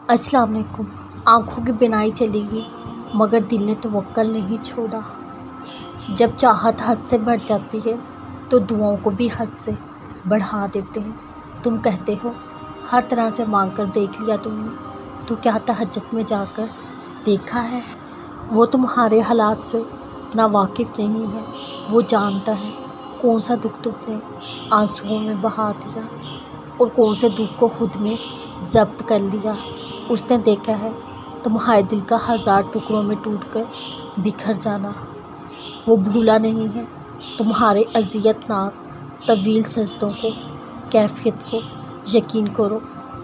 अस्सलाम वालेकुम। आँखों की बिनाई चली गई मगर दिल ने तवक्कल नहीं छोड़ा। जब चाहत हद से बढ़ जाती है तो दुआओं को भी हद से बढ़ा देते हैं। तुम कहते हो हर तरह से मांग कर देख लिया तुमने, तो क्या तहज्जुद में जाकर देखा है? वो तुम्हारे हालात से ना वाकिफ़ नहीं है। वो जानता है कौन सा दुख तुमने आंसुओं में बहा दिया और कौन से दुख को खुद में ज़ब्त कर लिया। उसने देखा है तुम्हारे दिल का 1000 टुकड़ों में टूटकर बिखर जाना। वो भूला नहीं है तुम्हारे अज़ियतनाक तवील सजदों को, कैफियत को। यकीन करो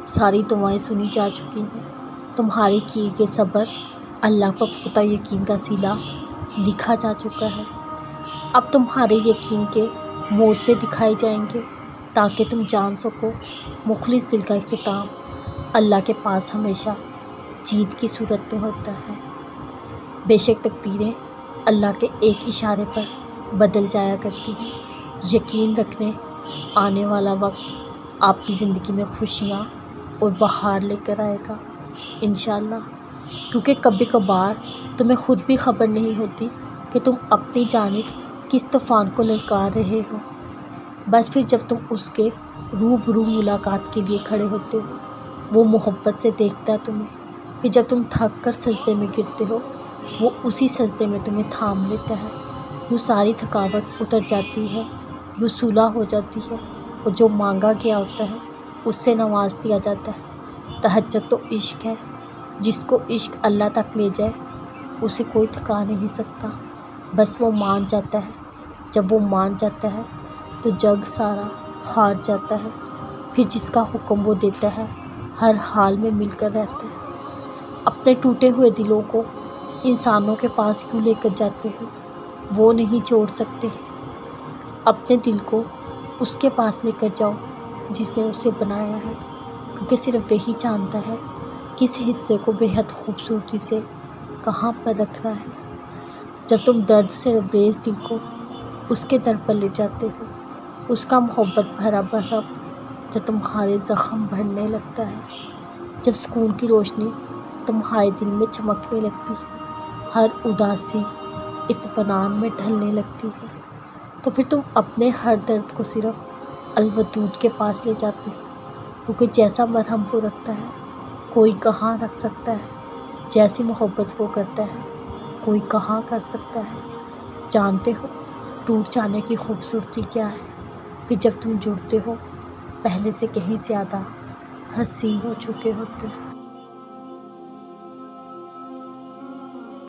सारी दुआएं सुनी जा चुकी हैं। तुम्हारे किए गए सब्र अल्लाह पर पुख्ता यकीन का सिला लिखा जा चुका है। अब तुम्हारे यकीन के मोड़ से दिखाए जाएंगे ताकि तुम जान सको मुखलिस दिल का इख्तिताम अल्लाह के पास हमेशा जीत की सूरत में होता है। बेशक तकदीरें अल्लाह के एक इशारे पर बदल जाया करती हैं। यकीन रखने आने वाला वक्त आपकी ज़िंदगी में खुशियाँ और बहार लेकर आएगा इंशाअल्लाह। क्योंकि कभी कभार तुम्हें खुद भी खबर नहीं होती कि तुम अपनी जानिब किस तूफ़ान को ललकार रहे हो। बस फिर जब तुम उसके रूबरू मुलाकात के लिए खड़े होते हो, वो मोहब्बत से देखता है तुम्हें। फिर जब तुम थक कर सजदे में गिरते हो, वो उसी सजदे में तुम्हें थाम लेता है। यूँ सारी थकावट उतर जाती है, यूँ सुलह हो जाती है और जो मांगा गया होता है उससे नवाज दिया जाता है। तहज्जुद तो इश्क है, जिसको इश्क अल्लाह तक ले जाए उसे कोई थका नहीं सकता। बस वो मान जाता है। जब वो मान जाता है तो जग सारा हार जाता है। फिर जिसका हुक्म वो देता है हर हाल में मिलकर रहता है। अपने टूटे हुए दिलों को इंसानों के पास क्यों लेकर जाते हो? वो नहीं जोड़ सकते। अपने दिल को उसके पास लेकर जाओ जिसने उसे बनाया है, क्योंकि सिर्फ वही जानता है किस हिस्से को बेहद खूबसूरती से कहाँ पर रखना है। जब तुम दर्द से लबरेज दिल को उसके दर पर ले जाते हो, उसका मोहब्बत भरा भरा जब तुम्हारे ज़ख्म भरने लगता है, जब सुकून की रोशनी तुम्हारे दिल में चमकने लगती है, हर उदासी इत्मीनान में ढलने लगती है, तो फिर तुम अपने हर दर्द को सिर्फ अलवदूद के पास ले जाते हो। क्योंकि जैसा मरहम वो रखता है कोई कहाँ रख सकता है, जैसी मोहब्बत वो करता है कोई कहाँ कर सकता है। जानते हो टूट जाने की खूबसूरती क्या है? फिर जब तुम जुड़ते हो पहले से कहीं ज़्यादा हसीन हो चुके होते हो।